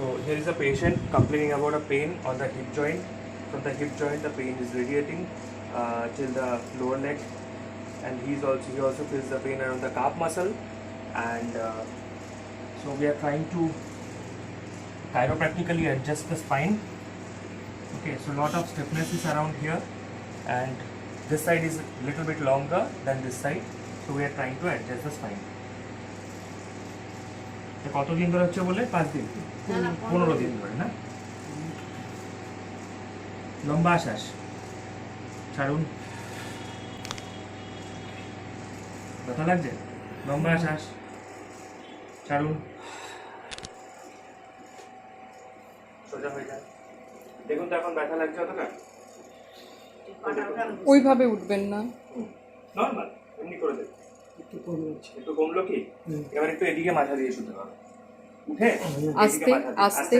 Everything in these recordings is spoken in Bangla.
So here is a patient complaining about a pain on the hip joint. From the hip joint, the pain is radiating till the lower leg, and he also feels the pain around the calf muscle, and so we are trying to chiropractically adjust the spine. Okay, so lot of stiffness is around here, and this side is a little bit longer than this side, so we are trying to adjust the spine. কতদিন ধরে হচ্ছে বলে 5 দিন 15 দিন ধরে না লম্বা শ্বাস ছাড়ুন ব্যথা লাগছে লম্বা শ্বাস ছাড়ুন সোজা হয়ে যায় দেখুন তো এখন ব্যথা লাগছে অতটা ওইভাবে উঠবেন না নরমাল এমনি করে দেন একটু কমলো কি এবার একটু এদিকে মাথা দিয়ে শুতে হবে উঠে আস্তে আস্তে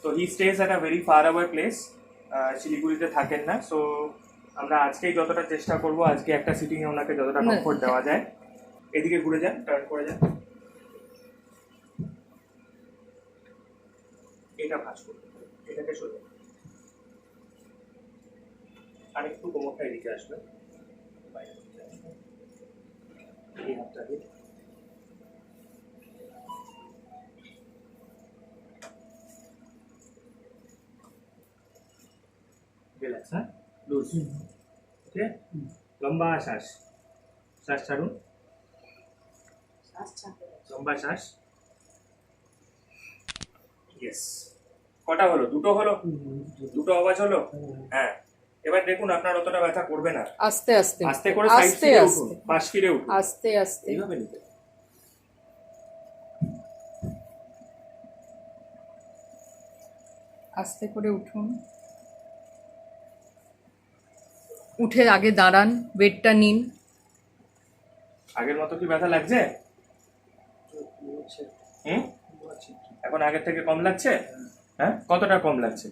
তো he stays at a very far away place শিলিগুড়িতে থাকেন না সো আমরা আজকেই যতটা চেষ্টা করব আজকে একটা সিটিং এ ওনাকে যতটা কমফোর্ট দেওয়া যায় এদিকে ঘুরে যান টার্ন করে যান এটা ভাঁজ করুন এটাকে সোজা আর একটু কোমরটা এদিকে আসবে বাইরে আসবে এই হাতটা দিয়ে রিল্যাক্স হ্যাঁ লুজ ওকে লম্বা শ্বাস শ্বাস ছাড়ুন লম্বা শ্বাস ইয়েস কটা হলো দুটো হলো দুটো আওয়াজ হলো হ্যাঁ এবার দেখুন আপনার অতটা ব্যথা করবে না আস্তে আস্তে আস্তে করে সাইড ফিরে উঠুন পাশ ফিরে উঠুন আস্তে আস্তে এইভাবে নিতে আস্তে করে উঠুন উঠে আগে দাঁড়ান বেডটা নিন আগের মতো কি ব্যথা লাগছে হুম এখন আগের থেকে কম লাগছে হ্যাঁ কতটা কম লাগছে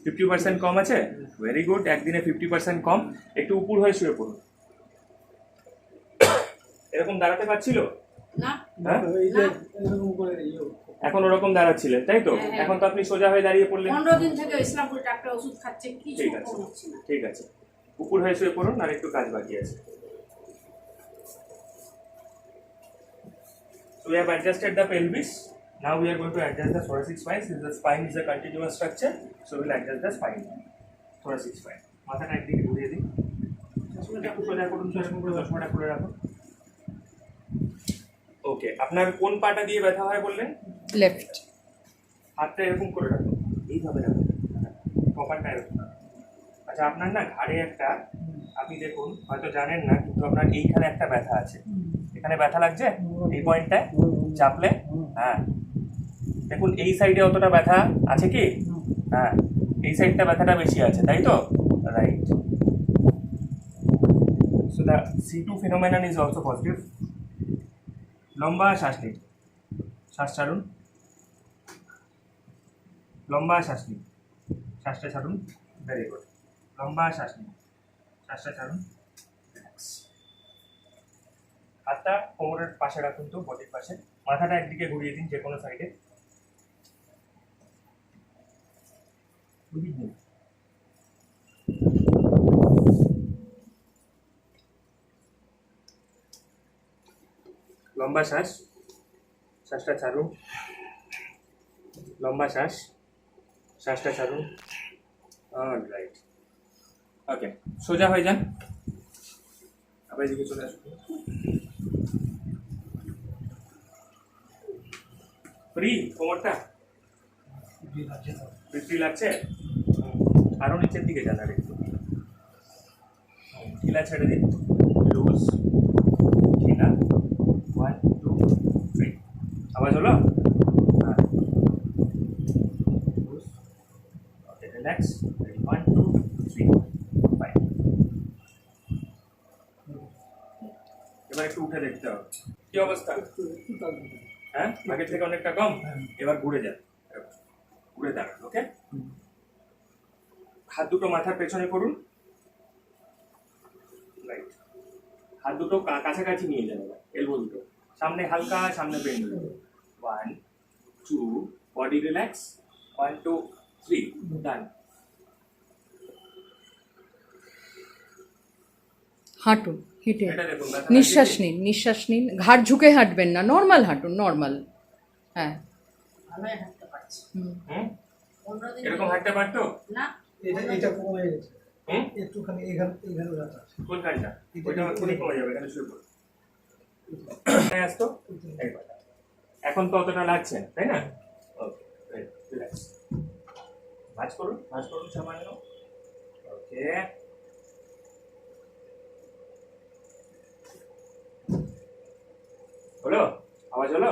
50% কম আছে ভেরি গুড একদিনে 50% কম একটু উপর হয়ে শুয়ে পড়ুন এরকম দাঁড়াতে পারছিল না এখন ওরকম দাঁড়াচ্ছিলেন তাই তো এখন তো আপনি সোজা হয়ে দাঁড়িয়ে পড়লেন 15 দিন থেকে ইসলামপুর ডাক্তার ওষুধ খাচ্ছে কিছু ঠিক আছে কমছে না ঠিক আছে উপর হয়ে শুয়ে পড়ুন আর একটু কাজ বাকি আছে So we have adjusted the pelvis. Now we are going to adjust the thoracic spine. Since the spine is a continuous structure, so we'll adjust the spine. Thoracic spine. মাথাটা একদিকে ঘুরিয়ে দিন একটু সোজা করুন চশমাটা খুলে রাখুন ওকে আপনার কোন পাটা দিয়ে ব্যথা হয় বললেন লেফট হাতটা এরকম করে রাখুন এইভাবে রাখুন কপালটা এরকম আচ্ছা আপনার না ঘাড়ে একটা আপনি দেখুন হয়তো জানেন না কিন্তু আপনার এইখানে একটা ব্যথা আছে এখানে ব্যথা লাগছে এই পয়েন্টটায় চাপলে হ্যাঁ দেখুন এই সাইডে অতটা ব্যথা আছে কি হ্যাঁ এই সাইডটা ব্যথাটা বেশি আছে তাই তো right so the C2 phenomenon is also positive লম্বা শ্বাস নিন শ্বাস ছাড়ুন লম্বা শ্বাস নিন শ্বাসটা ছাড়ুন ভেরি গুড লম্বা শ্বাস নিন শ্বাসটা ছাড়ুন হাতটা কোমরের পাশে রাখুন তো বডির পাশে মাথাটা একদিকে ঘুরিয়ে দিন যে কোনো সাইডে লম্বা শ্বাস শ্বাসটা ছাড়ুন লম্বা শ্বাস শ্বাসটা ছাড়ুন অলরাইট ওকে সোজা হয়ে যান আবার এদিকে চলে আসুন ফ্রি কোমরটা ফ্রি লাগছে আরো নিচের দিকে যান আর একটু ঢিলা ছেড়ে দিন লুজ ঢিলা 1 2 3 আওয়াজ হলো ওকে রিল্যাক্স 1 2 3 5 এবার একটু উঠে দেখতে হবে কি অবস্থা হ্যাঁ আগের থেকে অনেকটা কম এবার ঘুরে যান ঘুরে দাঁড়ান ওকে হাত দুটো মাথার পেছনে করুন রাইট হাত দুটো কাছাকাছি নিয়ে যাবে এলবো দুটো সামনে হালকা, সামনে বেন্ড। 1 2 body relax. 1 2 3 ডান। হাঁটুন, হেঁটে এটা দেখুন ব্যথা নিঃশ্বাস লাগছে কি? নিন, নিঃশ্বাস নিন, ঘাড় ঝুঁকে হাঁটবেন না, নর্মাল হাঁটুন, নর্মাল। হ্যাঁ। ভালোই হাঁটতে পারছি। হুম। হুম? 15 দিন এরকম হাঁটতে পারতো? না এটা কমে গেছে হুম? একটুখানি, এখানে ব্যথা আছে। কোনখানটা? ওইটা এক্ষুনি কমে যাবে, এখানে শুয়ে পড়ো। এখানে আসতো? এইবার। এখন তো অতটা লাগছে না, তাই না? ওকে, রিল্যাক্স। ভাঁজ করুন সামান্য। ওকে। হলো? আওয়াজ হলো?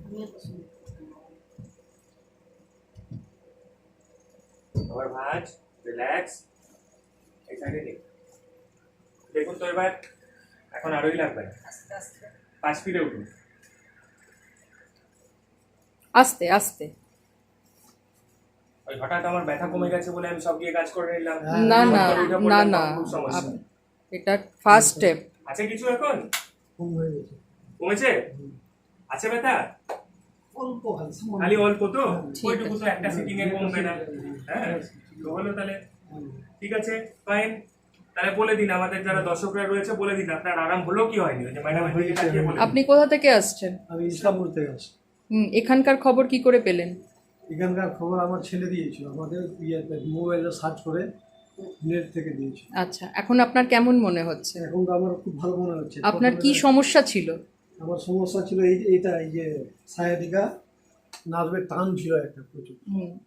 আমিও তো শুনি। আবার ভাঁজ, রিল্যাক্স। এই সাইডে দিন। দেখুন তো এবার, এখন আরোই লাগবে না। আস্তে আস্তে 5 ফিটে উঠুন। আস্তে আস্তে। ওই হঠাৎ আমার ব্যথা কমে গেছে বলে আমি সব গিয়ে কাজ করে নিলাম। না না উঠে না পড়লাম, না, তখন খুব সমস্যা। এটা ফার্স্ট স্টেপ। আছে কিছু এখন? কম হয়ে গেছে কমেছে? আছে ব্যথা? অল্প, খালি সামান্য। খালি অল্প তো? ঠিক ওইটুকু তো একটা সিটিং এ কমবে না। হ্যাঁ, তো হলো তাহলে। ঠিক আছে, ফাইন। তাহলে বলে দিন আমাদের যারা দর্শকরা রয়েছে, বলে দিন আপনার আরাম হলো কি হয়নি? ওই যে ম্যাডামের দিকে তাকিয়ে বলে দিন। আপনি কোথা থেকে আসছেন? আমি ইসলামপুর থেকে আসি। এখানকার খবর কি করে পেলেন? এখানকার খবর আমার ছেলে দিয়েছিল, আমাদের মোবাইলে সার্চ করে নেট থেকে দিয়েছিল। আচ্ছা, এখন আপনার কেমন মনে হচ্ছে? এখন তো আমার খুব ভালো মনে হচ্ছে। আপনার কি প্রথমে সমস্যা ছিল? আমার সমস্যা ছিল এই যে সায়াটিকা নার্ভের টান ছিল একটা প্রচুর।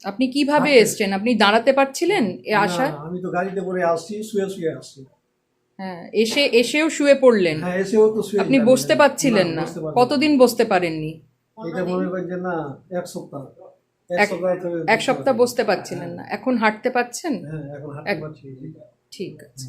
আপনি কিভাবে এসছেন? আপনি দাঁড়াতে পারছিলেন এ আশা? না, আমি তো গাড়িতে করে আসছি, শুয়ে আসছি। হ্যাঁ, এসেও শুয়ে পড়লেন। হ্যাঁ, এসেও তো শুয়ে আপনি ছিলাম। বসতে পারছিলেন না? বসতে পারিনি। কতদিন বসতে পারেননি? এটা মনে করেন যে না, এক সপ্তাহ। এক সপ্তাহ বসতে পারছিলেন না, এখন হাঁটতে পারছেন? হ্যাঁ, এখন হাঁটতে পারছি। ঠিক আছে।